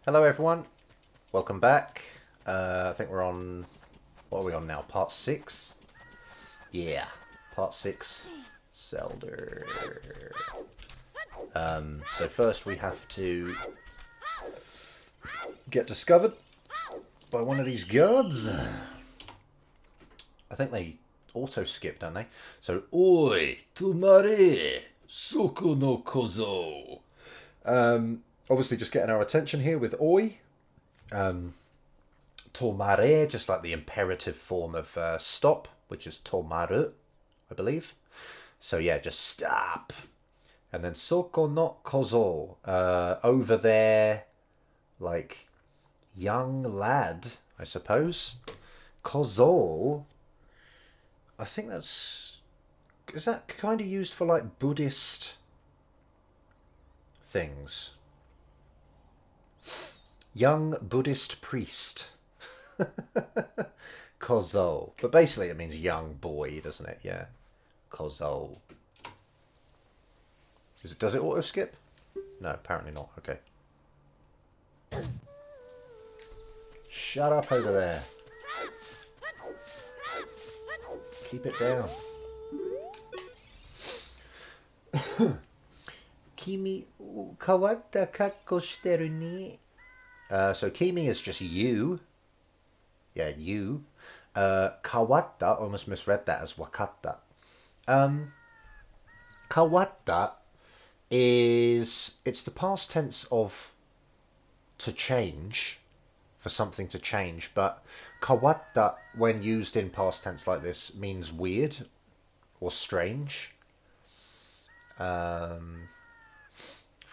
Hello everyone, welcome back. I think we're on, what are we on now? Part 6? Yeah, part 6, Zelda. So first we have to get discovered by one of these guards. I think they auto-skip, don't they? So, Oi, tumare, soko no kozo. Obviously just getting our attention here with Oi. Tomare, just like the imperative form of stop, which is tomaru, I believe. So yeah, just stop. And then soko no kozo, over there, like young lad, I suppose. Kozo, I think is that kind of used for like Buddhist things? Young Buddhist priest. Kozo. But basically it means young boy, doesn't it? Yeah. Kozo. Does it auto skip? No, apparently not. Okay. Shut up over there. Keep it down. Kimi kawatta kakko shiteru ni. So Kimi is just you. Yeah, you. Kawatta, almost misread that as wakatta. Kawatta it's the past tense of to change, for something to change, but kawatta, when used in past tense like this, means weird or strange. For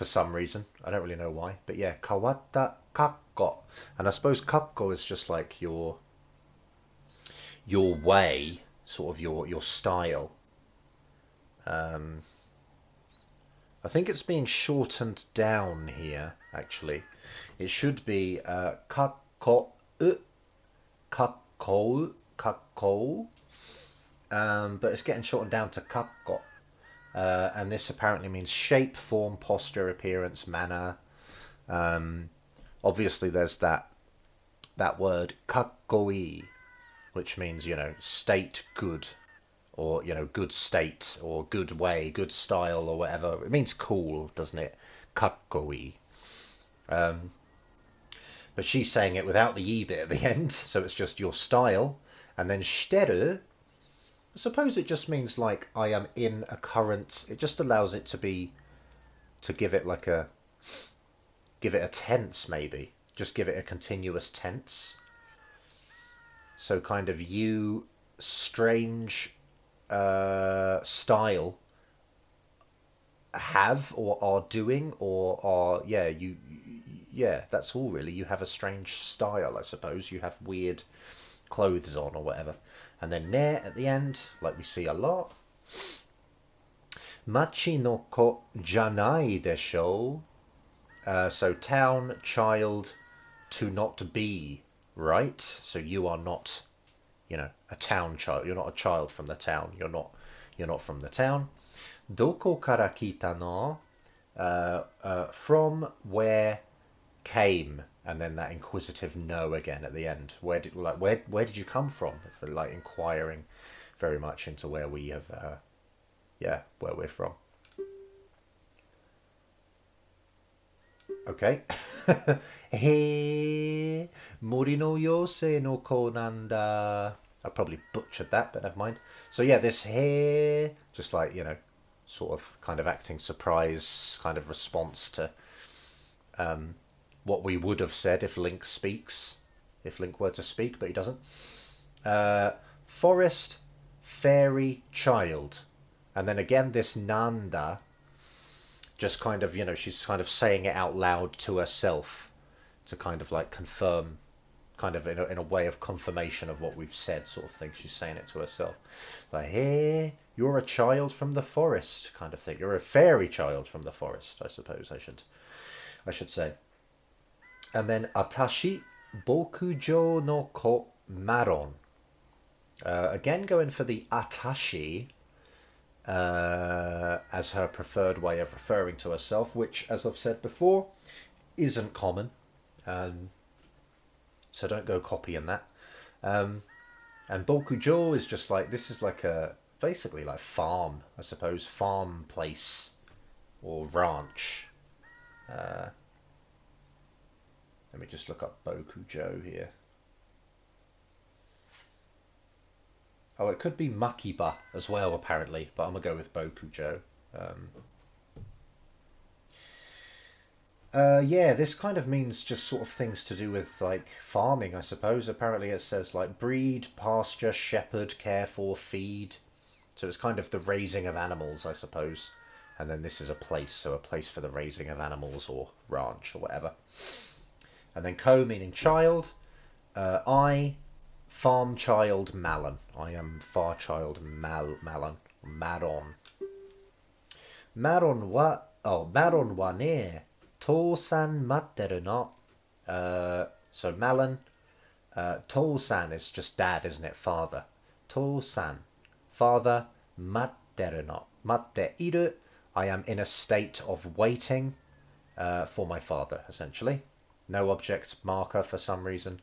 some reason. I don't really know why. But yeah, kawatta kakko. And I suppose kakko is just like your way, sort of your style. I think it's being shortened down here, actually. It should be kakko, kakko, kakko. But it's getting shortened down to kakko. And this apparently means shape, form, posture, appearance, manner. Obviously, there's that word kakkoi, which means, state good, or, good state, or good way, good style, or whatever. It means cool, doesn't it? Kakkoi. But she's saying it without the e bit at the end, so it's just your style. And then shiteru, I suppose it just means like I am in a current. It just allows it to give it a tense, maybe. Just give it a continuous tense. So kind of you strange style have or are doing or are that's all really. You have a strange style, I suppose. You have weird clothes on or whatever. And then ne at the end, like we see a lot. Machi no ko janai desho. So town, child, to not be, right? So you are not, a town child. You're not a child from the town. You're not from the town. Doko kara kita no. From where came. And then that inquisitive no again at the end. Where did you come from? For like inquiring very much into where we have, where we're from. Okay. He mori no yose no ko nanda. I probably butchered that, but never mind. So yeah, this he, just like, sort of kind of acting surprise kind of response to what we would have said if Link were to speak, but he doesn't. Forest, fairy, child. And then again, this Nanda, just kind of, she's kind of saying it out loud to herself to kind of like confirm, kind of in a way of confirmation of what we've said, sort of thing. She's saying it to herself. Like, hey, you're a child from the forest, kind of thing. You're a fairy child from the forest, I suppose I should say. And then Atashi Bokujo no ko maron. Again, going for the Atashi as her preferred way of referring to herself, which, as I've said before, isn't common. So don't go copying that. And Bokujo is just like, this is like a, basically like farm, I suppose, farm place or ranch. Let me just look up Bokujo here. Oh, it could be Makiba as well, apparently, but I'm going to go with Bokujo. Yeah, this kind of means just sort of things to do with, like, farming, I suppose. Apparently it says, like, breed, pasture, shepherd, care for, feed. So it's kind of the raising of animals, I suppose. And then this is a place, so a place for the raising of animals or ranch or whatever. And then ko meaning child. I, farm child Malon. I am far child Malon. Maron. Maron wa, Maron wa ne. To-san matteru no. So Malon. To-san is just dad, isn't it? Father. To-san. Father. Matteru no. Matte iru. I am in a state of waiting for my father, essentially. No object marker for some reason.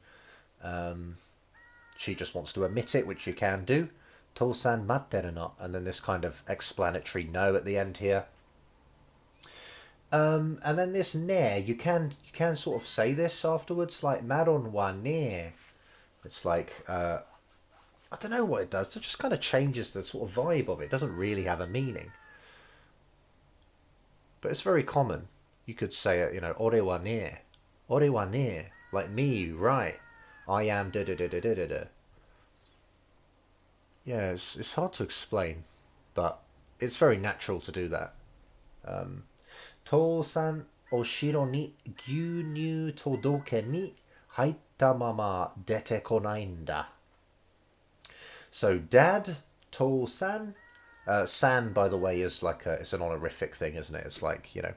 She just wants to omit it, which you can do. To-san matteru no. And then this kind of explanatory no at the end here. And then this ne, you can sort of say this afterwards, like maron wa ne. It's like, I don't know what it does. It just kind of changes the sort of vibe of it. It doesn't really have a meaning. But it's very common. You could say it, you know, ore wa ne. Ore wa ne. Like me, right. I am da da da da da da da. Yeah, it's hard to explain, but it's very natural to do that. To-san oshiro ni gyunyu todoke ni haitta mama dete konai nda. So dad, to-san. San, by the way, is like it's an honorific thing, isn't it? It's like, you know,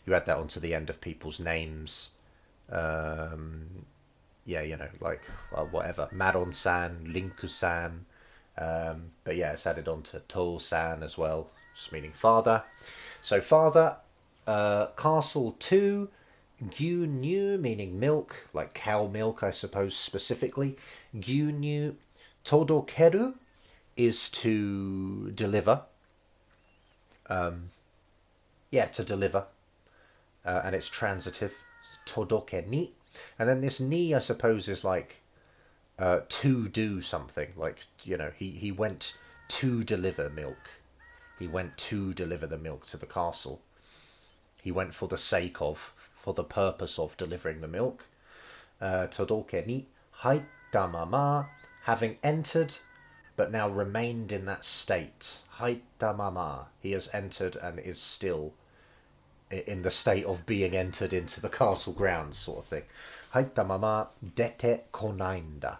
you add that onto the end of people's names. Yeah, you know, like whatever. Maron-san, Linku-san. But yeah, it's added onto to-san as well, just meaning father. So father. Castle 2, gyunyu meaning milk, like cow milk, I suppose specifically. Gyunyu todokeru is to deliver. Yeah, to deliver. And it's transitive. Todoke ni. And then this ni, I suppose, is like to do something. Like, you know, he went to deliver milk. He went to deliver the milk to the castle. He went for the sake of, for the purpose of delivering the milk. Todoke ni haitta mama, having entered, but now remained in that state. Haitta mama, he has entered and is still in the state of being entered into the castle grounds, sort of thing. Haitta mama dete konai nda.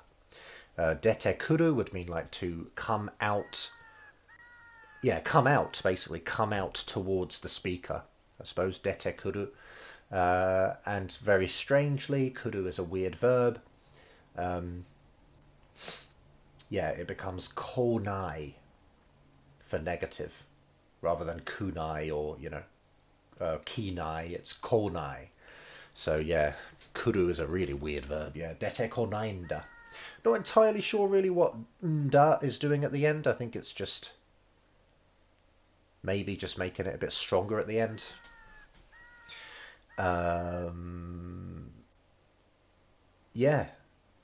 Dete kuru would mean like to come out. Yeah, come out, basically. Come out towards the speaker. I suppose, dete kuru. And very strangely, kuru is a weird verb. Yeah, it becomes konai for negative, rather than kunai or, you know, kinai, it's konai. So yeah, kuru is a really weird verb, yeah. Dete konai nda. Not entirely sure really what nda is doing at the end. I think it's just maybe just making it a bit stronger at the end. Yeah,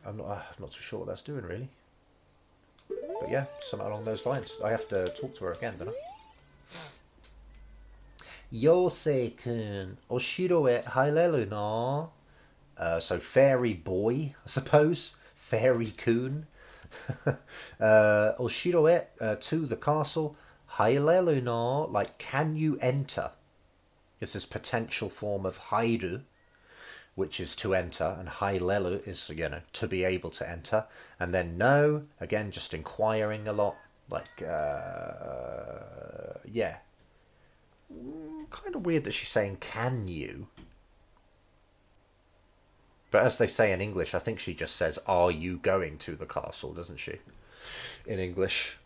I'm not too sure what that's doing really. But yeah, something along those lines. I have to talk to her again, don't I? Yosei-kun, oshiro e haireru no? So fairy boy, I suppose. Fairy-kun. Oshiro e, to the castle. Haireru no, like can you enter? This is potential form of hairu, which is to enter, and haireru is, you know, to be able to enter. And then no, again, just inquiring a lot, like, yeah. Kind of weird that she's saying, can you? But as they say in English, I think she just says, are you going to the castle, doesn't she? In English.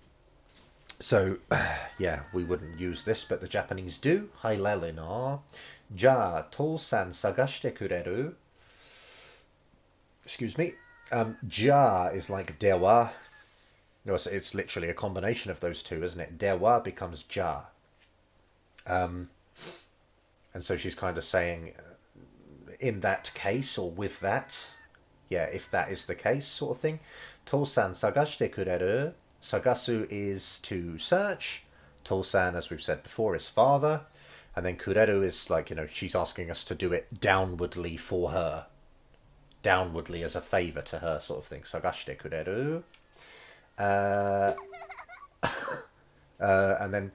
So, yeah, we wouldn't use this, but the Japanese do. Haireru no. Ja, to-san sagashite kureru. excuse me. Ja is like dewa. No, it's literally a combination of those two, isn't it? Dewa becomes ja. And so she's kind of saying, in that case, or with that, yeah, if that is the case, sort of thing. Tosan sagashite kureru. Sagasu is to search. Tosan, as we've said before, is father. And then kureru is like, she's asking us to do it downwardly for her. Downwardly as a favour to her, sort of thing. Sagashite kureru. And then,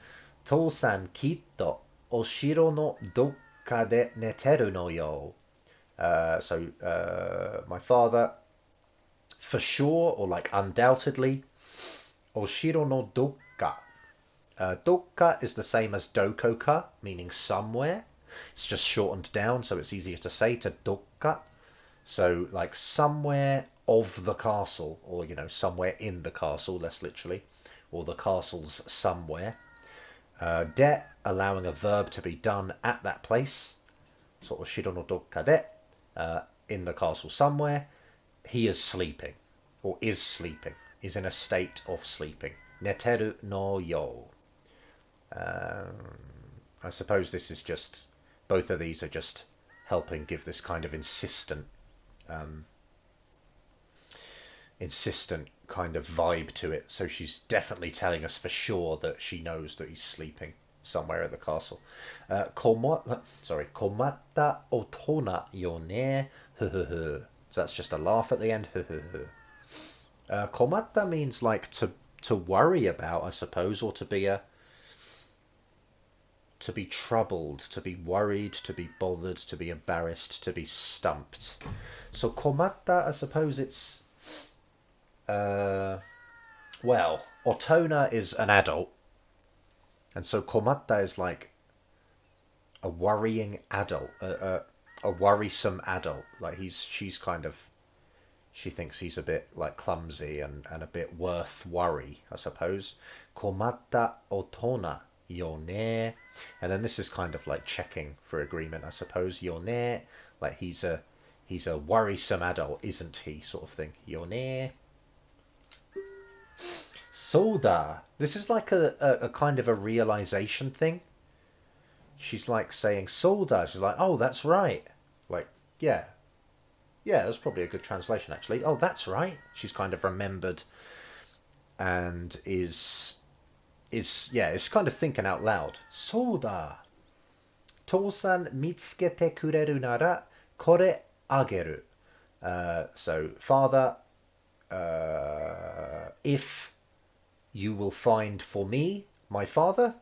Tosan kitto oshiro no dokka de neteru no yo. So, my father, for sure, or like undoubtedly, oshiro no dokka. Dokka is the same as dokoka, meaning somewhere. It's just shortened down, so it's easier to say, to dokka. So, like somewhere of the castle, or, somewhere in the castle, less literally, or the castle's somewhere. De, allowing a verb to be done at that place. Sort of shiro no dokka de, in the castle somewhere. He is sleeping, or is sleeping, is in a state of sleeping. Neteru no yo. I suppose this is just, both of these are just helping give this kind of insistent kind of vibe to it. So she's definitely telling us for sure that she knows that he's sleeping somewhere at the castle. Komatta otona yo ne. So that's just a laugh at the end. Komatta means like to worry about, I suppose, or to be troubled, to be worried, to be bothered, to be embarrassed, to be stumped. So komatta, I suppose it's otona is an adult, and so komatta is like a worrying adult, a worrisome adult. Like she thinks he's a bit like clumsy and a bit worth worry, I suppose. Komatta otona yo ne. And then this is kind of like checking for agreement, I suppose. Yo ne, like he's a worrisome adult, isn't he, sort of thing. Yo ne. Soda. This is like a kind of a realization thing. She's like saying soda. She's like, oh, that's right. Like, yeah, that's probably a good translation, actually. Oh, that's right. She's kind of remembered and is kind of thinking out loud. Soda. Tosan mitsukete kureru nara kore ageru. So, father, if you will find for me, my father,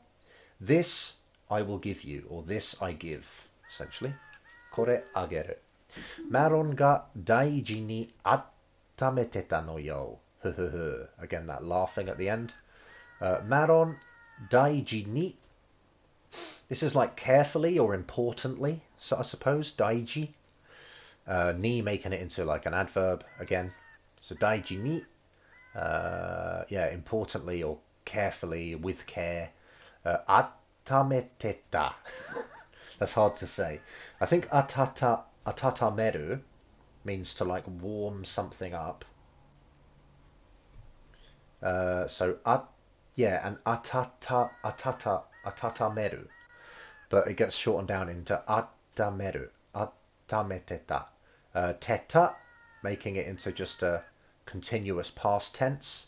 this I will give you, or this I give, essentially. Kore ageru. Maron ga daiji ni attameteta no yo. Again, that laughing at the end. Maron daiji ni. This is like carefully or importantly, so I suppose, daiji. Ni making it into like an adverb again. So daiji ni. Importantly or carefully, with care. Attameteta. That's hard to say. I think atatameru means to like warm something up. And atatameru. But it gets shortened down into attameru. Attameteta. Teta, making it into just a continuous past tense.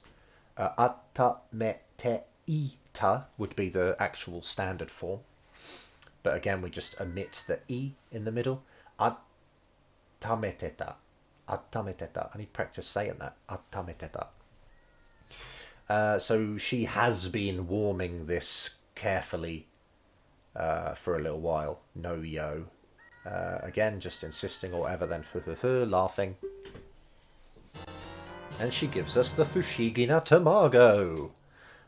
Attameteita would be the actual standard form. But again, we just omit the E in the middle. Attameteta. Attameteta. I need practice saying that. Attameteta. So she has been warming this carefully for a little while. No yo. Again, just insisting or whatever, then laughing. And she gives us the Fushigina Tamago.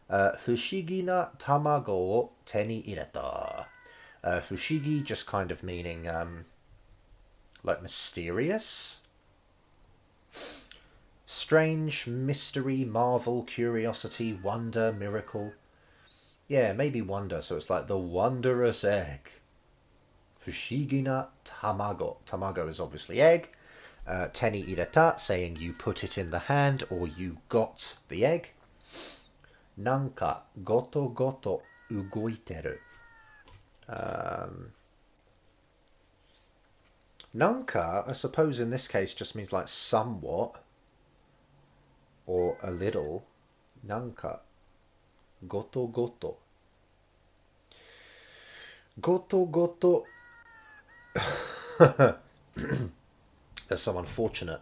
Fushigina Tamago o te ni ireta. Fushigi just kind of meaning like mysterious. Strange, mystery, marvel, curiosity, wonder, miracle. Yeah, maybe wonder, so it's like the wondrous egg. Fushigina Tamago. Tamago is obviously egg. Teni ireta, saying you put it in the hand or you got the egg. Nanka goto goto ugoiteru. Nanka, I suppose in this case, just means like somewhat or a little. Nanka goto goto. Goto goto. There's some unfortunate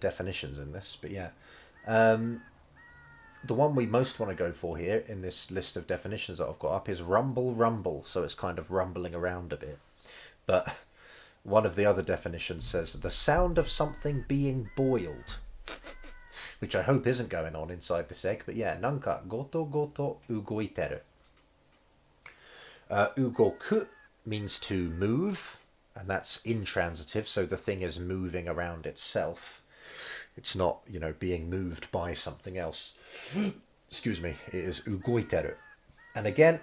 definitions in this, but yeah. The one we most want to go for here in this list of definitions that I've got up is rumble rumble, so it's kind of rumbling around a bit. But one of the other definitions says the sound of something being boiled, which I hope isn't going on inside this egg, but yeah, nanka goto goto ugoiteru. Ugoku means to move, and that's intransitive, so the thing is moving around itself. It's not, being moved by something else. Excuse me, it is ugoiteru. And again,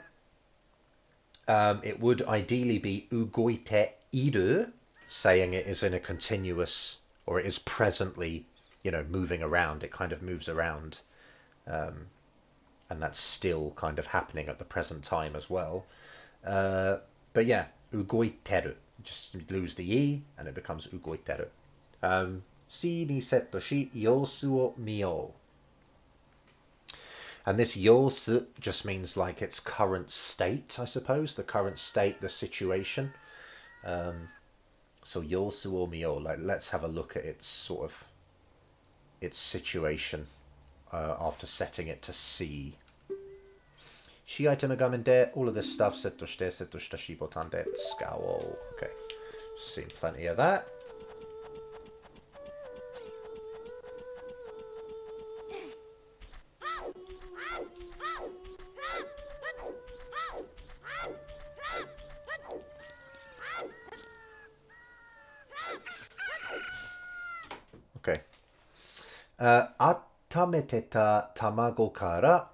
it would ideally be ugoiteiru, saying it is in a continuous, or it is presently, moving around. It kind of moves around. And that's still kind of happening at the present time as well. But yeah, ugoiteru. Just lose the e, and it becomes ugoiteru. Si ni setto shi yosu wo miyou. And this yosu just means like its current state, I suppose. The current state, the situation. So yosu wo miyou, like let's have a look at its situation after setting it to C. Shi itemの画面で all of this stuff セットしてセットしたしボタンで使おう. Okay, seen plenty of that. Okay. 温めてた卵から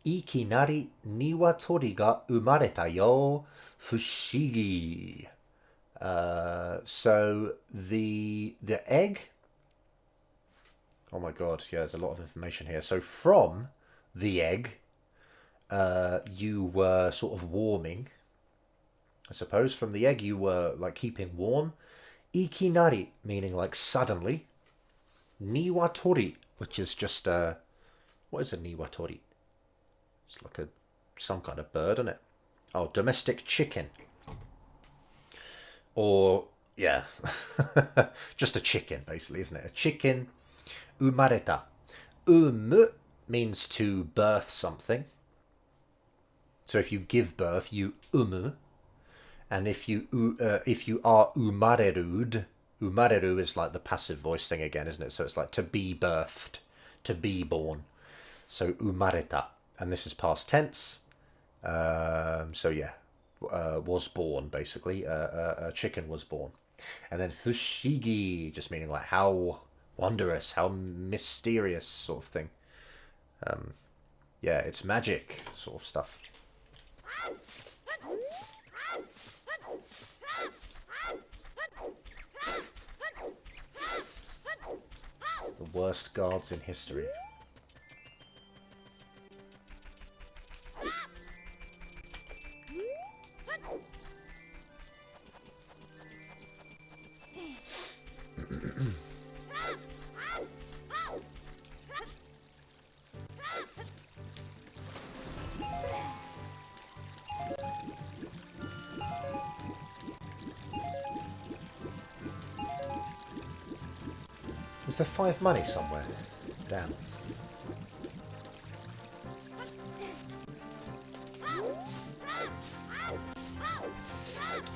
いきなり鶏が生まれたよ。不思議。So the egg. Oh my god, yeah, there's a lot of information here. So from the egg, you were sort of warming. I suppose from the egg you were like keeping warm. Ikinari meaning like suddenly. Niwatori, which is just what is a niwatori? It's like some kind of bird, isn't it? Oh, domestic chicken. Or yeah, just a chicken basically, isn't it? A chicken. Umareta. Means to birth something. So if you give birth, you umu. And if you are umarerud, umareru is like the passive voice thing again, isn't it? So it's like to be birthed, to be born. So umareta, and this is past tense. So yeah, was born basically. A chicken was born, and then fushigi just meaning like how wondrous, how mysterious sort of thing. Yeah, it's magic sort of stuff. The worst guards in history. Is there 5 money somewhere? Damn.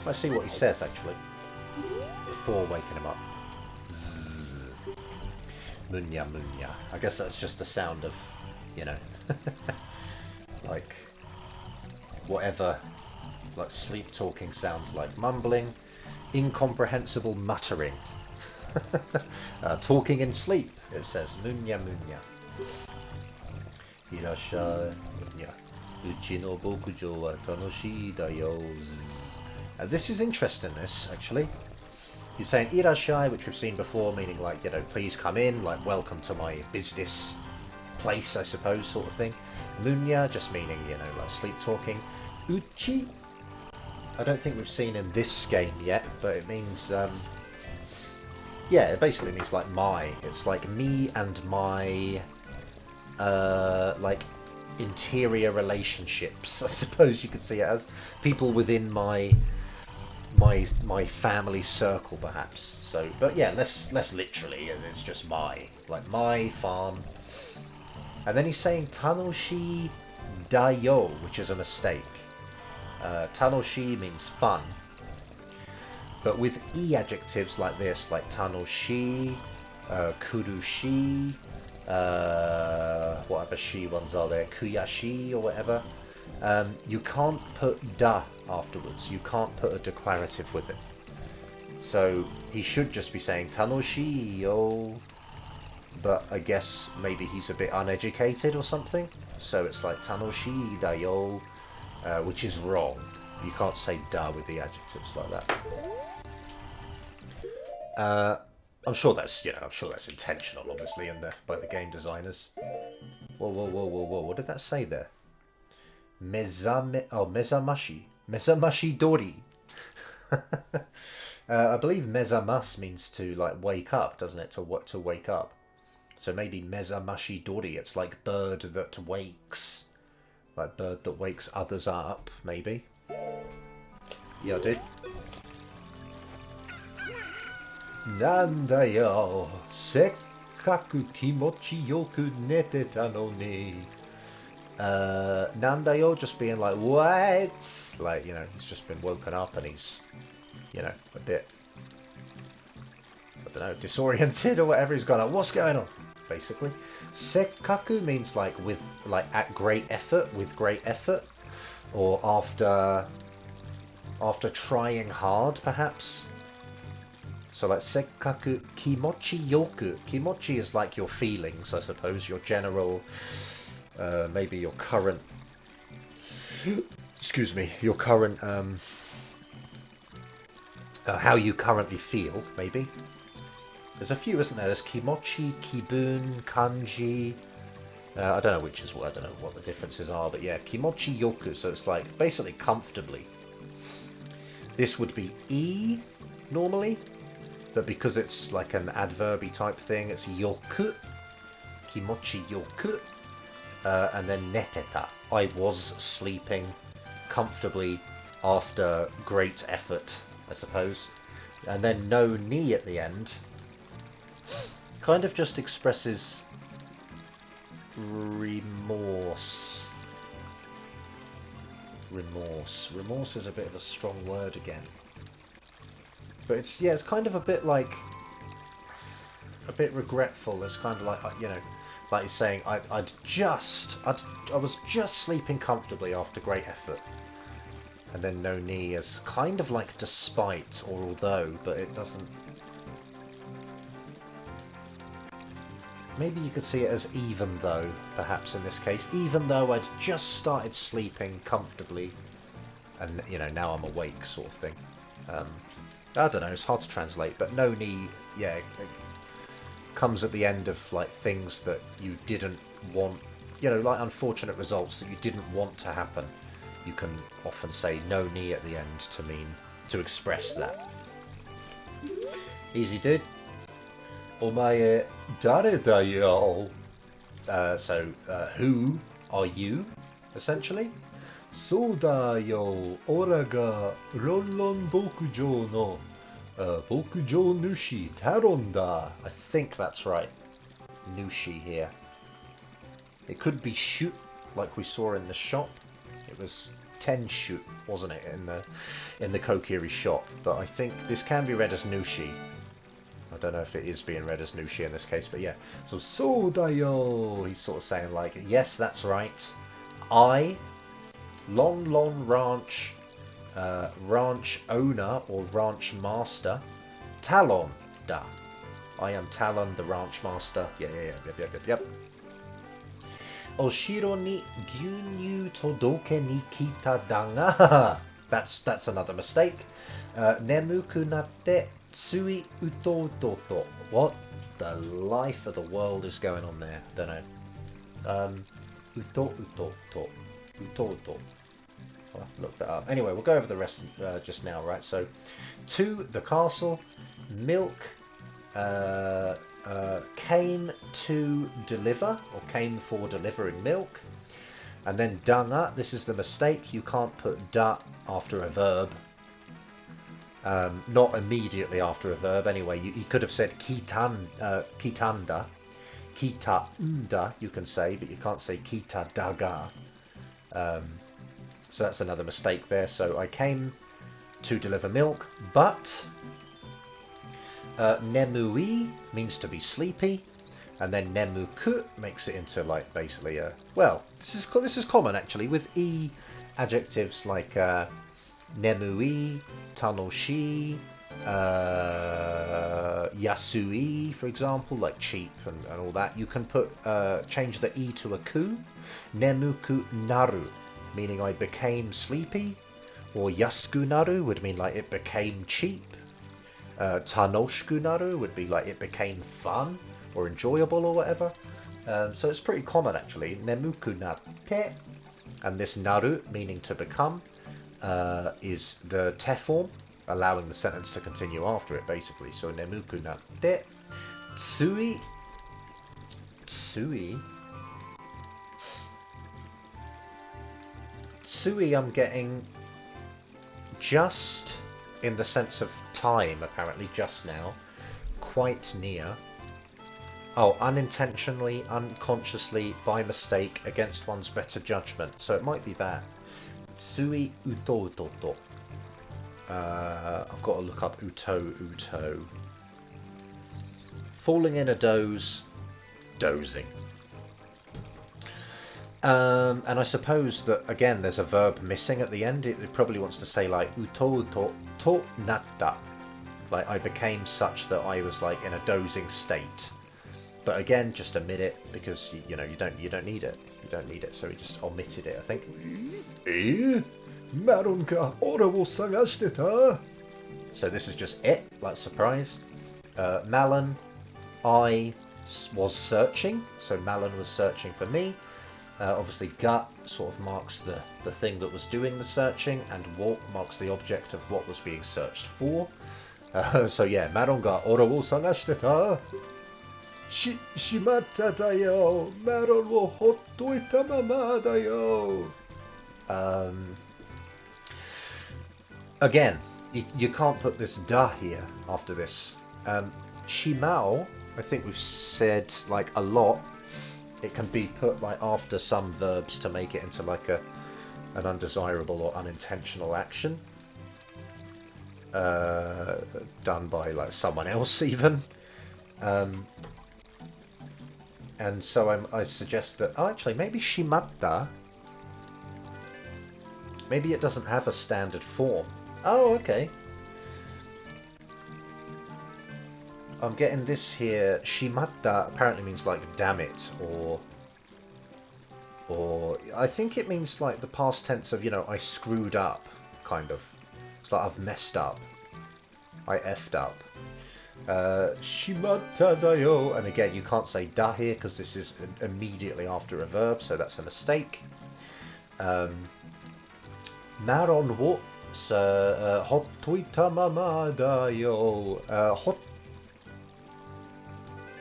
Let's see what he says actually before waking him up. Zzz. Munya munya. I guess that's just the sound of, like whatever like sleep talking sounds like. Mumbling, incomprehensible muttering. Talking in sleep, it says. Munya munya. Hirashai munya. Uchi no bokujo wa tanoshii da yo. This is interesting, this, actually. He's saying irashai, which we've seen before, meaning like, you know, please come in, like welcome to my business place, I suppose, sort of thing. Munya, just meaning, you know, like sleep talking. Uchi, I don't think we've seen in this game yet, but it means, yeah, it basically means like my. It's like me and my, like interior relationships, I suppose you could see it as. People within my family circle, perhaps. So, but yeah, less literally, it's just my, like my farm. And then he's saying tanoshi dayo, which is a mistake. Tanoshi means fun. But with e adjectives like this, like tanoshi, kurushi, whatever shi ones are there, kuyashi or whatever, you can't put da afterwards. You can't put a declarative with it. So he should just be saying tanoshi yo, but I guess maybe he's a bit uneducated or something. So it's like tanoshi da yo, which is wrong. You can't say da with the adjectives like that. I'm sure that's, I'm sure that's intentional, obviously, by the game designers. Whoa, what did that say there? Mezamashi dori. I believe mezamas means to like wake up, doesn't it? To wake up. So maybe mezamashi dori. It's like bird that wakes, like bird that wakes others up. Maybe. Yeah, dude. Nanda yo, sekkaku kimochi yoku neteta no ni. Nanda yo, just being like, what? Like, he's just been woken up and he's, a bit, I don't know, disoriented or whatever. He's gone like, what's going on? Basically. Sekkaku means like at great effort, with great effort, or after trying hard, perhaps. So like sekkaku kimochi yoku. Kimochi is like your feelings, I suppose, your general, maybe your current, your current, how you currently feel, maybe. There's a few, isn't there? There's kimochi, kibun, kanji. I don't know which is what. I don't know what the differences are, but yeah, kimochi yoku. So it's like basically comfortably. This would be e normally, but because it's like an adverby type thing, it's yoku, kimochi yoku, and then neteta. I was sleeping comfortably after great effort, I suppose. And then no ni at the end kind of just expresses remorse. Remorse is a bit of a strong word again. But it's kind of a bit like, a bit regretful. It's kind of like, like he's saying, I was just sleeping comfortably after great effort. And then no ni is kind of like despite or although, but it doesn't. Maybe you could see it as even though, perhaps in this case. Even though I'd just started sleeping comfortably, and now I'm awake, sort of thing. I don't know, it's hard to translate, but no ni, yeah, it comes at the end of like things that you didn't want, like unfortunate results that you didn't want to happen. You can often say no ni at the end to express that. Easy, dude. Omae dare da yo? So, who are you, essentially? So da yo, ora ga ronron bokujou no bokujou nushi taron da. I think that's right. Nushi here. It could be shoot, like we saw in the shop. It was tenshu, wasn't it, in the Kokiri shop? But I think this can be read as nushi. I don't know if it is being read as nushi in this case, but yeah. So da yo, he's sort of saying like, yes, that's right. I, Lon Ranch, ranch owner or ranch master, Talon da. I am Talon, the ranch master. Yep. Oshiro ni gyunyu todoke ni kita da ga. That's another mistake. Nemuku natte Tsui utototo. What the life of the world is going on there? Don't know. Utototo. Utoto. I'll have to look that up. Anyway, we'll go over the rest just now, right? So, to the castle, milk came to deliver, or came for delivering milk. And then danga, this is the mistake. You can't put da after a verb. Not immediately after a verb, anyway. You could have said kitanda. Kita-unda, you can say, but you can't say kita-daga. So that's another mistake there. So I came to deliver milk, but nemui means to be sleepy, and then nemuku makes it into like basically a, well, this is common actually with e adjectives like nemui, tanoshi, yasui, for example, like cheap and all that. You can put change the e to a ku. Nemuku naru, meaning I became sleepy, or yasuku naru would mean like it became cheap. Tanoshku naru would be like it became fun or enjoyable or whatever. So it's pretty common actually. Nemuku natte, and this naru, meaning to become, is the te form, allowing the sentence to continue after it basically. So nemuku natte. Tsui. Tsui I'm getting just in the sense of time, apparently, just now. Quite near. Oh, unintentionally, unconsciously, by mistake, against one's better judgment. So it might be that. Tsui utototo. I've got to look up uto. Falling in a doze, dozing. And I suppose that, again, there's a verb missing at the end. It probably wants to say, like, utoto to natta. Like, I became such that I was, like, in a dozing state. But again, just omit it, because, you know, you don't need it. You don't need it, so he just omitted it, I think. So this is just it, like surprise. Malon, I was searching. So Malon was searching for me. Obviously, ga sort of marks the thing that was doing the searching, and wo marks the object of what was being searched for. So yeah, Maron ga ora wo sagashite ta. Shimatta da yo. Maron wo hottoita mama da yo. Again, you can't put this da here after this. Shimao, I think we've said like a lot. It can be put like after some verbs to make it into like an undesirable or unintentional action. Done by like someone else even. And so I suggest that, oh, actually, maybe shimatta. Maybe it doesn't have a standard form. Oh, okay. I'm getting this here. Shimatta apparently means like damn it, or I think it means like the past tense of, you know, I screwed up, kind of. It's like I've messed up. I effed up. Shimatta da yo. And again, you can't say da here because this is immediately after a verb, so that's a mistake. Maron wo hottoita mama da yo.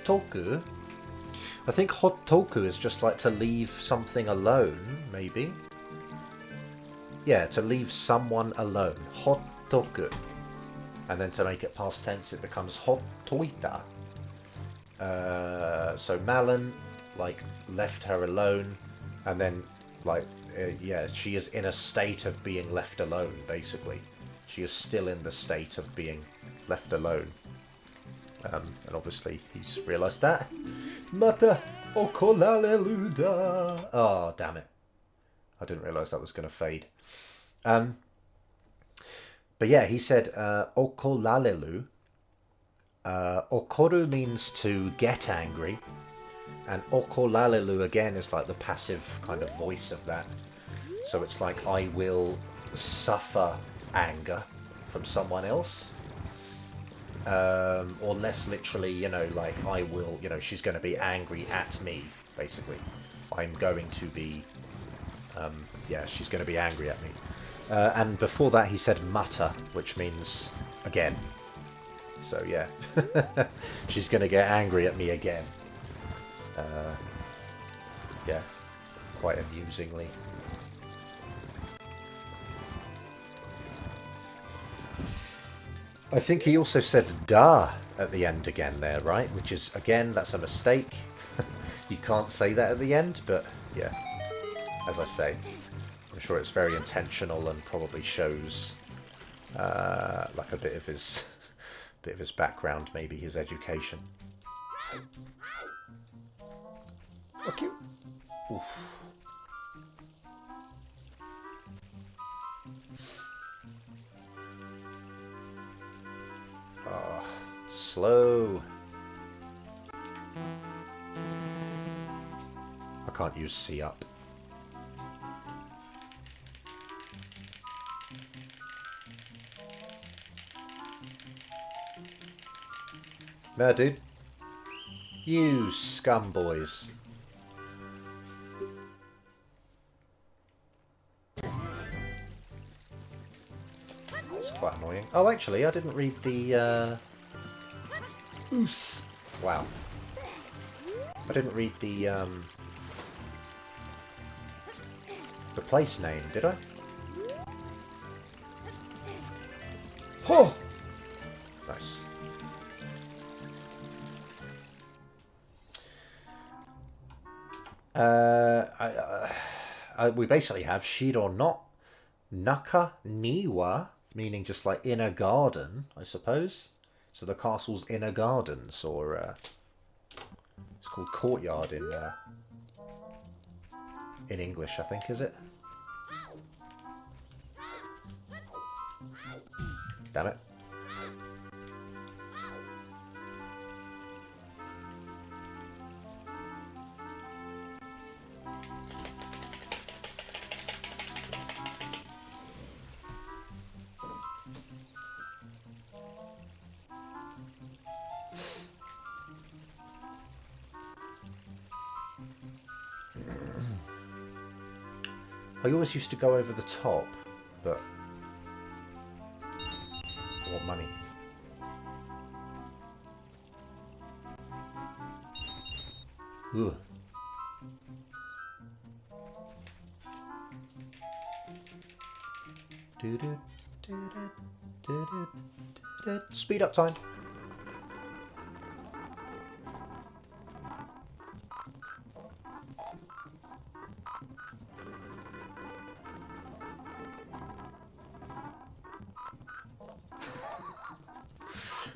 Hottoku. I think hottoku is just like to leave something alone, maybe. Yeah, to leave someone alone. Hottoku. And then to make it past tense, it becomes hottoita. So Malin, like, left her alone, and then, like, yeah, she is in a state of being left alone, basically. She is still in the state of being left alone. And obviously, he's realised that. Mata okolaleluda. Oh, damn it. I didn't realise that was going to fade. But yeah, he said okolalelu. Okoru means to get angry. And okolalelu again is like the passive kind of voice of that. So it's like I will suffer anger from someone else. or less literally, you know, like I will, you know, she's going to be angry at me, basically. I'm going to be, yeah, she's going to be angry at me. And before that he said mutter, which means again. So yeah, she's going to get angry at me again. Yeah, quite amusingly. I think he also said da at the end again there, right? Which is, again, that's a mistake. You can't say that at the end, but yeah, as I say, I'm sure it's very intentional and probably shows like a bit of his background, maybe his education. Oh, cute. Oof. Oh, slow. I can't use C up. There, dude. You scum boys. That's quite annoying. Oh, actually, I didn't read the, Oos. Wow. I didn't read the place name, did I? Oh! Nice. We basically have Shiro no Naka Niwa, meaning just like inner garden, I suppose. So the castle's inner gardens, or it's called courtyard in English, I think, is it? Damn it. I always used to go over the top, but I want money. Ugh. Speed up time.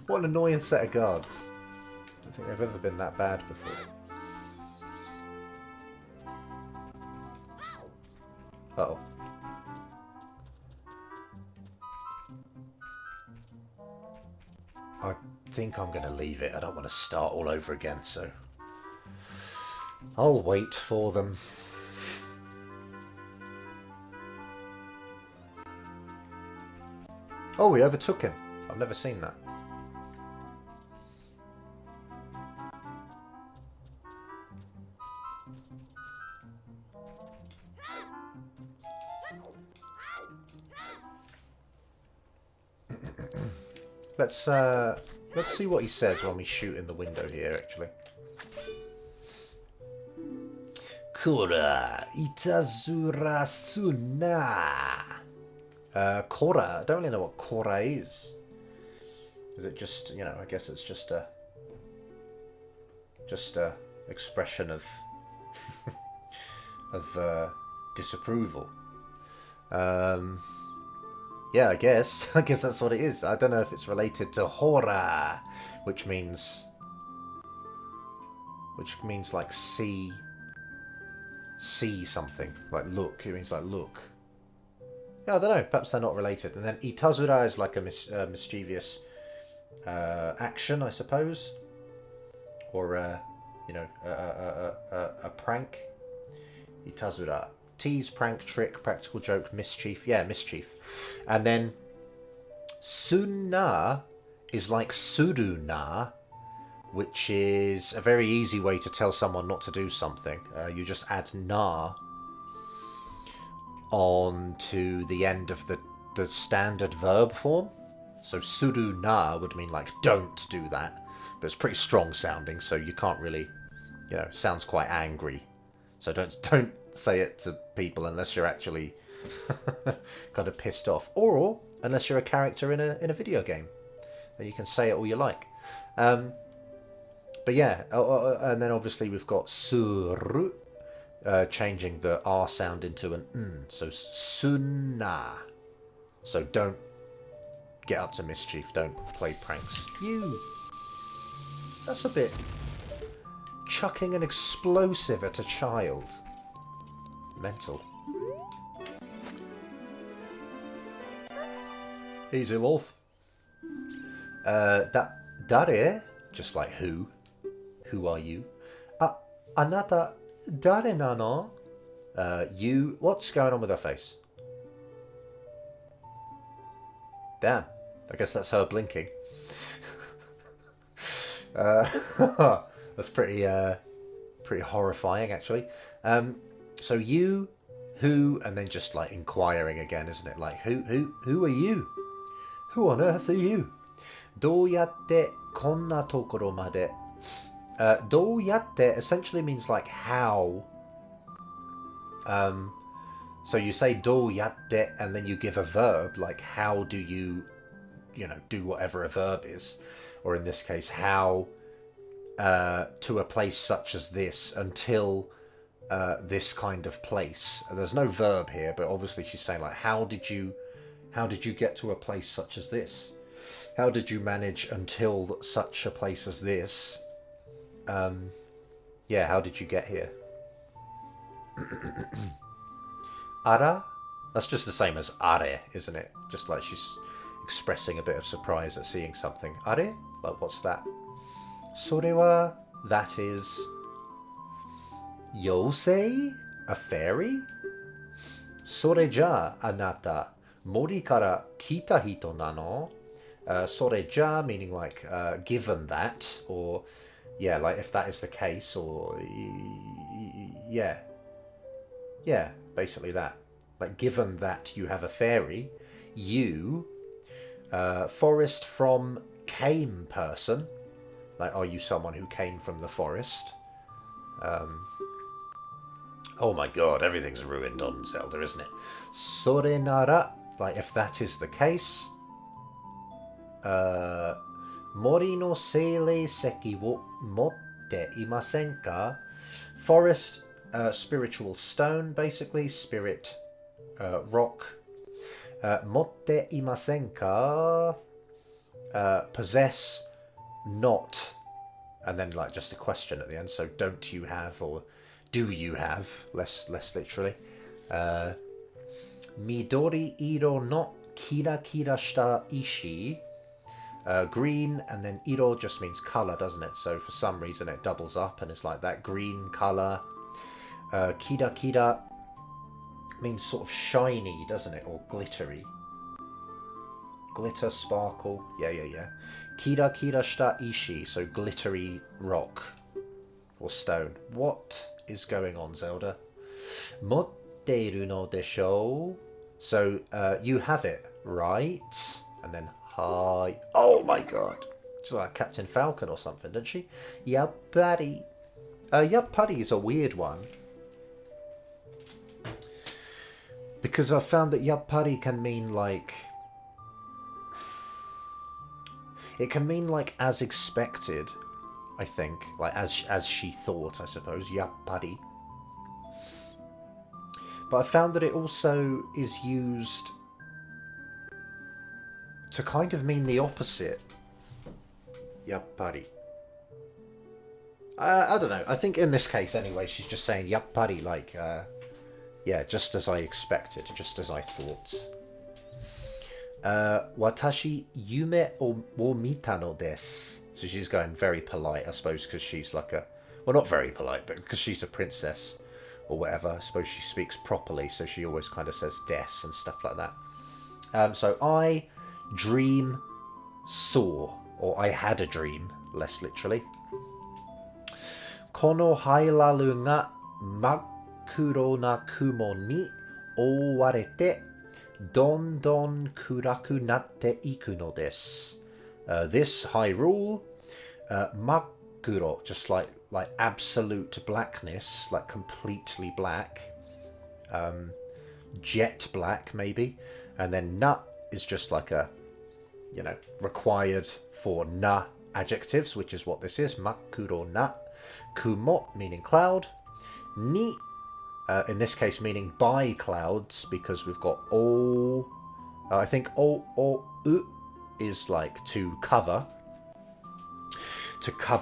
What an annoying set of guards. I don't think they've ever been that bad before. Uh-oh. I think I'm going to leave it. I don't want to start all over again, so I'll wait for them. Oh, we overtook him. I've never seen that. Let's see what he says when we shoot in the window here, actually. Kura itazura suna. Kora. I don't really know what Kora is. Is it just, you know, I guess it's just a expression of of disapproval. Yeah, I guess that's what it is. I don't know if it's related to hora, which means like see something, like look. It means like look. Yeah, I don't know. Perhaps they're not related. And then itazura is like a mischievous action, I suppose, or you know, a prank. Itazura. Tease, prank, trick, practical joke, mischief. Yeah, mischief. And then Sunna is like suru na, which is a very easy way to tell someone not to do something. You just add na on to the end of the standard verb form. So suru na would mean like don't do that, but it's pretty strong sounding, so you can't really, sounds quite angry. So don't say it to people unless you're actually kind of pissed off, or unless you're a character in a video game. Then you can say it all you like. But yeah, and then obviously we've got suru, changing the R sound into an N. So sunna. So don't get up to mischief. Don't play pranks. That's a bit chucking an explosive at a child. Mental. Easy, Wolf. Dare? Just like who? Who are you? Anata dare nano? You. What's going on with her face? Damn. I guess that's her blinking. That's pretty horrifying, actually. So you, who, and then just like inquiring again, isn't it? Like who are you? Who on earth are you? どうやってこんなところまで? どうやって essentially means like how. So you say どうやって and then you give a verb, like how do you, do whatever a verb is. Or in this case, how to a place such as this until this kind of place. And there's no verb here, but obviously she's saying like how did you get to a place such as this? How did you manage until such a place as this? Yeah, how did you get here? Ara? That's just the same as are, isn't it? Just like she's expressing a bit of surprise at seeing something. Are? Like, what's that? それは, that is... Yosei? A fairy? それじゃあ、あなた、森から来た人なの? それじゃ meaning like given that, or yeah, like if that is the case, or yeah, basically that. Like given that you have a fairy, you forest from came person, like are you someone who came from the forest? Oh my god, everything's ruined on Zelda, isn't it? それなら, like if that is the case, 森の精霊石を持っていませんか? Forest, spiritual stone, basically, spirit, rock. 持っていませんか? Possess, not, and then like just a question at the end. So don't you have, or do you have? Less literally. 緑色のキラキラした石. Green, and then iro just means colour, doesn't it? So for some reason it doubles up and it's like that green colour. Kira kira means sort of shiny, doesn't it? Or glittery. Glitter, sparkle. Yeah. Kira kira shita ishi, so glittery rock or stone. What is going on, Zelda? Motteiru no desho. So you have it, right? And then hi. Oh my god. She's like Captain Falcon or something, doesn't she? Yappari. Yappari is a weird one. Because I found that yappari can mean like... It can mean like as expected, I think. Like as she thought, I suppose. Yappari. But I found that it also is used to kind of mean the opposite. Yappari. I don't know. I think in this case anyway, she's just saying yappari, like, yeah, just as I expected, just as I thought. Watashi yume wo mita no desu. So she's going very polite, I suppose, because she's like a... Well, not very polite, but because she's a princess or whatever. I suppose she speaks properly, so she always kind of says des and stuff like that. So I dream saw, or I had a dream, less literally. Kono hailaru ga makkuro na kumo ni owarete dondon kuraku natte iku no desu. This Hyrule, makkuro, just like absolute blackness, like completely black, jet black maybe, and then na is just like a, required for na adjectives, which is what this is, makkuro na. Kumo meaning cloud, ni in this case meaning by clouds, because we've got o. I think o u is like to cover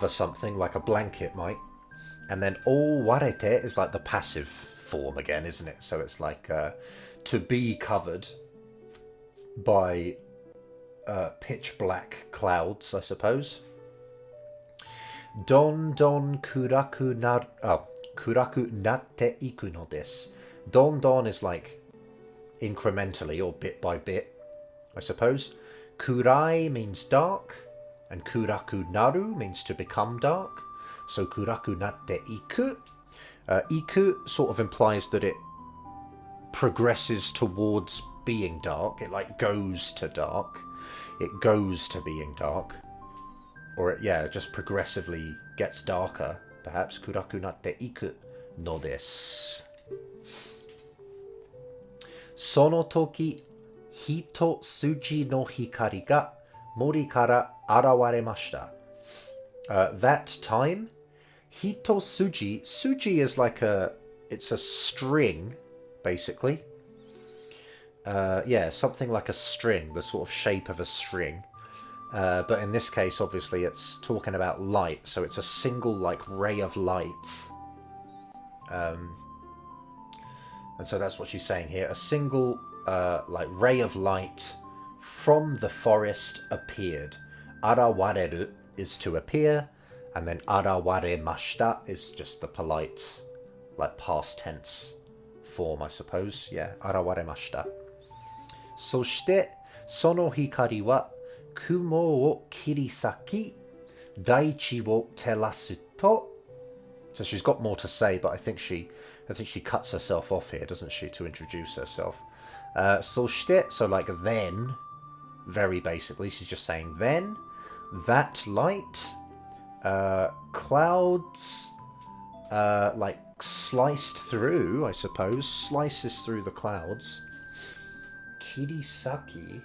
something, like a blanket might, and then owarete is like the passive form again, isn't it? So it's like to be covered by pitch black clouds, I suppose. Don kuraku natte iku no desu. Don is like incrementally or bit by bit, I suppose. Kurai means dark, and kuraku naru means to become dark. So kuraku natte iku. Iku sort of implies that it progresses towards being dark. It like goes to dark. It goes to being dark. Or it just progressively gets darker, perhaps. Kuraku natte iku no desu. Sono toki, hito suji no hikari ga mori kara arawaremashita. That time, hito suji. Suji is like it's a string, basically. Something like a string, the sort of shape of a string. But in this case, obviously, it's talking about light, so it's a single, ray of light. And so that's what she's saying here. A single, ray of light from the forest appeared. Arawareru is to appear, and then arawaremashita is just the polite, past tense form, I suppose. Yeah, arawaremashita. Soshite, sono hikari wa kumo wo kirisaki daichi wo terasu to. So she's got more to say, but I think she cuts herself off here, doesn't she, to introduce herself. Soshite, so then, very basically, she's just saying then, that light, clouds, sliced through, I suppose, slices through the clouds. Kirisaki.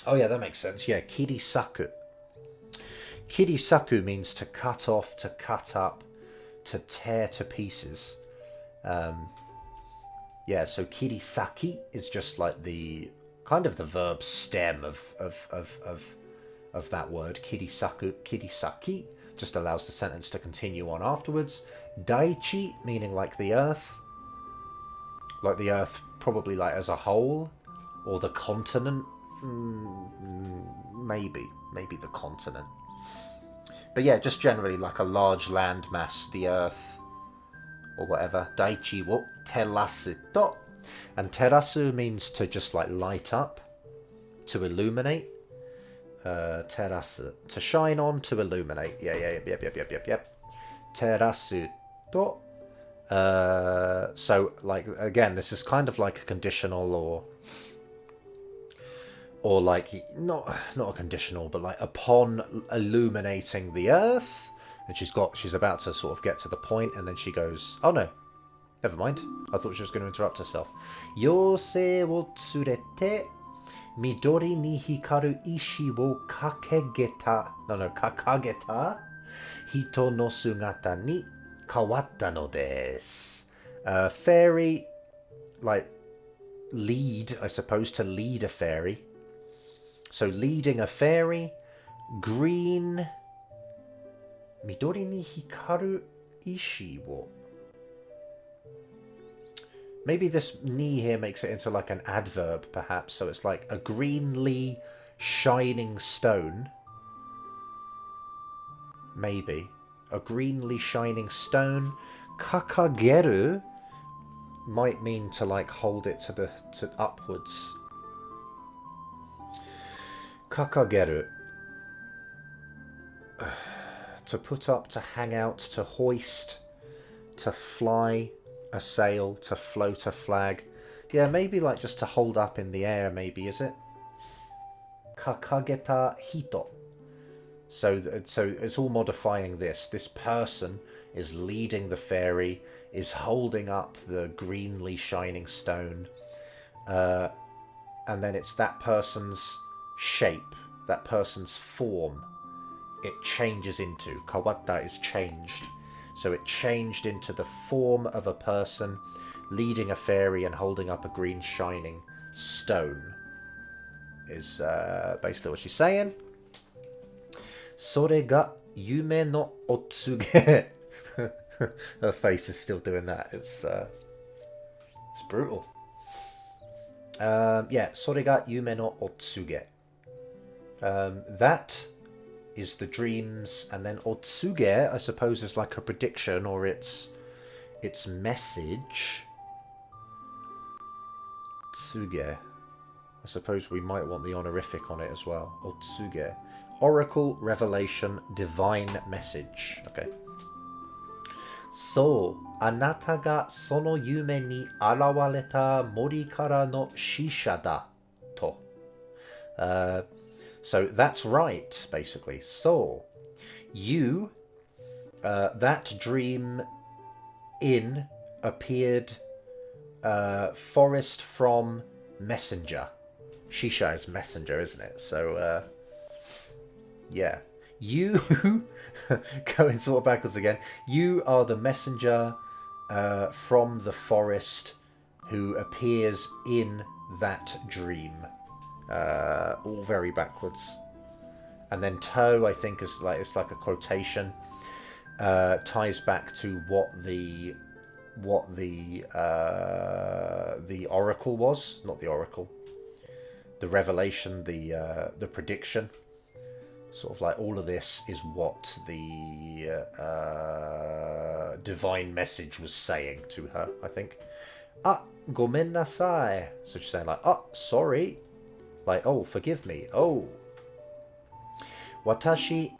Oh yeah, that makes sense. Yeah, kirisaku. Kirisaku means to cut off, to cut up, to tear to pieces. So kirisaki is just like the kind of the verb stem of that word. Kirisaku, kirisaki just allows the sentence to continue on afterwards. Daichi meaning like the earth probably as a whole, or the continent. Maybe the continent, but yeah, just generally like a large land mass, the earth or whatever. Daichi wo terasu to, and terasu means to just light up, to illuminate. Terasu, to shine on, to illuminate. Yep. Terasu to. So again, this is kind of like a conditional or not a conditional, but upon illuminating the earth. And she's about to sort of get to the point, and then she goes, oh no, never mind, I thought she was going to interrupt herself. Yosei wo tsurete midori ni hikaru ishi wo kakageta hito no sugata ni kawatta no desu. Fairy, lead, I suppose, to lead a fairy. So leading a fairy, green, midori ni hikaru ishi wo. Maybe this ni here makes it into an adverb, perhaps. So it's like a greenly shining stone. Maybe. A greenly shining stone. Kakageru might mean to hold it to upwards. Kakageru. To put up, to hang out, to hoist, to fly a sail, to float a flag. Yeah, maybe like just to hold up in the air, maybe, is it? Kakageta hito. So it's all modifying this. This person is leading the ferry, is holding up the greenly shining stone. And then it's that person's shape, that person's form. It changes into. Kawata is changed. So it changed into the form of a person leading a ferry and holding up a green shining stone. Is basically what she's saying. Sore ga yume no otsuge. Her face is still doing that. It's brutal. Yeah, sore ga yume no otsuge. That is the dreams, and then otsuge, I suppose, is like a prediction or its message. Tsuge. I suppose we might want the honorific on it as well. Otsuge. Oracle, revelation, divine message. Okay. So, anata ga sono yume ni arawareta mori kara no shisha da. To. So that's right, basically. So, you, that dream in appeared forest from messenger. Shisha is messenger, isn't it? So, yeah. You, going sort of backwards again, you are the messenger from the forest who appears in that dream. All very backwards. And then to, I think, is like, it's like a quotation, ties back to what the oracle was, not the oracle, the revelation, the prediction. Sort of like all of this is what the divine message was saying to her, I think. Ah, gomen nasai. So she's saying like, sorry. Like, oh, forgive me. Oh. Watashi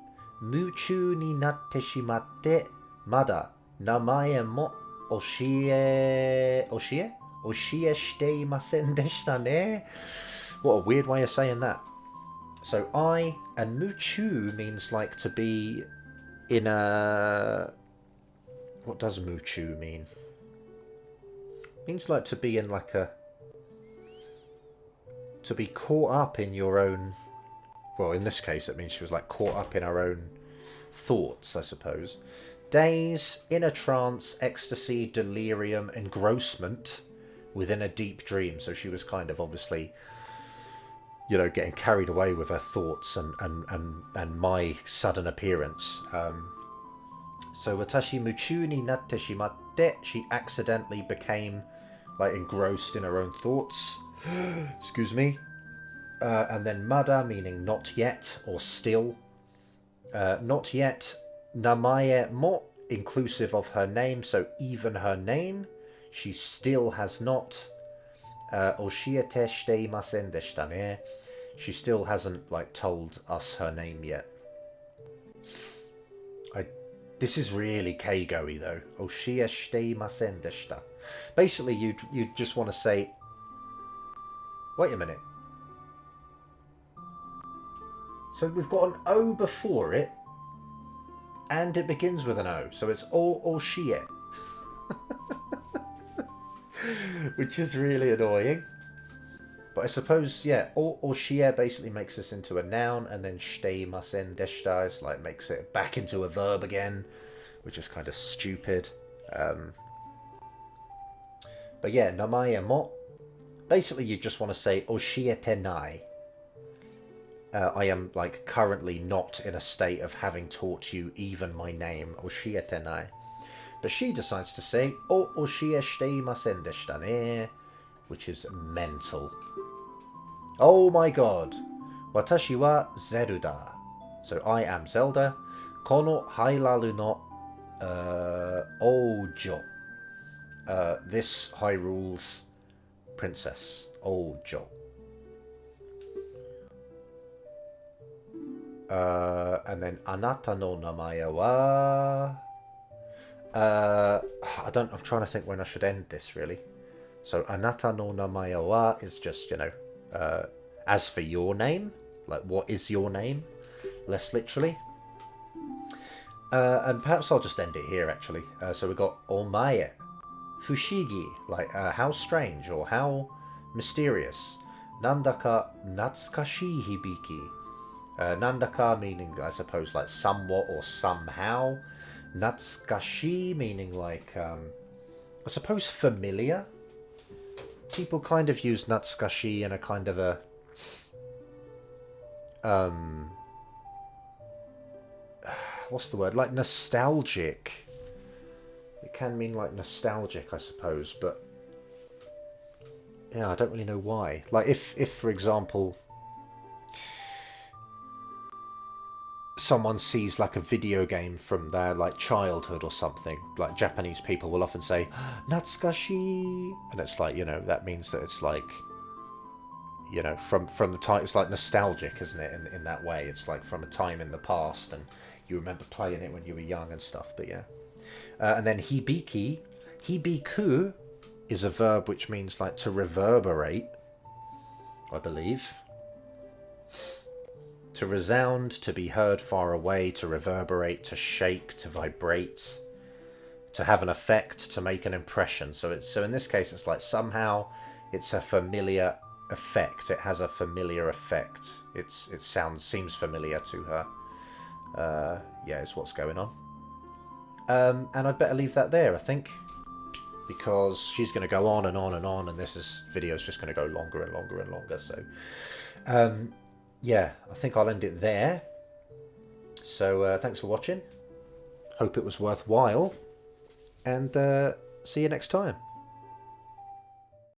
muchu ni natte shimatte mada namae mo oshie shite imasen deshita ne. What a weird way of saying that. So I, and muchu means like to be in a... What does muchu mean? It means like to be in like a... To be caught up in your own... Well, in this case, it means she was like caught up in her own thoughts, I suppose. Daze, in a trance, ecstasy, delirium, engrossment within a deep dream. So she was kind of obviously... you know, getting carried away with her thoughts and my sudden appearance. So watashi muchu ni natte shimatte, she accidentally became like engrossed in her own thoughts. Excuse me. And then mada, meaning not yet or still. Not yet. Namae mo, inclusive of her name, so even her name, she still has not. Oshiete shite imasen deshita ne. She still hasn't like told us her name yet. This is really keigo-y though. Oshie shite imasen deshita. Basically, you just want to say, wait a minute. So we've got an O before it, and it begins with an O. So it's oshie. Which is really annoying. But I suppose, yeah, oshie basically makes this into a noun, and then shite imasen deshita is like makes it back into a verb again, which is kind of stupid. But yeah, namae mo. Basically, you just want to say oshiete nai. I am like currently not in a state of having taught you even my name, oshiete nai. But she decides to say, o oshie shite imasen deshita ne, which is mental. Oh my god. Watashi wa Zeruda. So I am Zelda. Kono Hailalu no Ojo. This Hyrule's princess. Ojo. And then anata no namae wa. I'm trying to think when I should end this, really. So anata no namae wa is just, as for your name, like what is your name, less literally. And perhaps I'll just end it here, actually. So we've got omae, fushigi, like how strange or how mysterious. Nandaka natsukashii hibiki. Nandaka meaning, I suppose, like somewhat or somehow. Natsukashi meaning like, I suppose, familiar. People kind of use natsukashi in a kind of a what's the word? Like nostalgic. It can mean like nostalgic, I suppose, but yeah, I don't really know why. Like if for example, someone sees like a video game from their like childhood or something, like Japanese people will often say natsukashi, and it's like, that means that it's like, from the time, it's like nostalgic, isn't it, in that way. It's like from a time in the past and you remember playing it when you were young and stuff. But yeah, and then hibiki, hibiku is a verb which means like to reverberate, I believe. To resound, to be heard far away, to reverberate, to shake, to vibrate, to have an effect, to make an impression. So in this case, it's like somehow it's a familiar effect. It has a familiar effect. It seems familiar to her. Yeah, is what's going on. And I'd better leave that there, I think, because she's going to go on and on and on, and video's just going to go longer and longer and longer. So, yeah, I think I'll end it there. So thanks for watching. Hope it was worthwhile, and see you next time.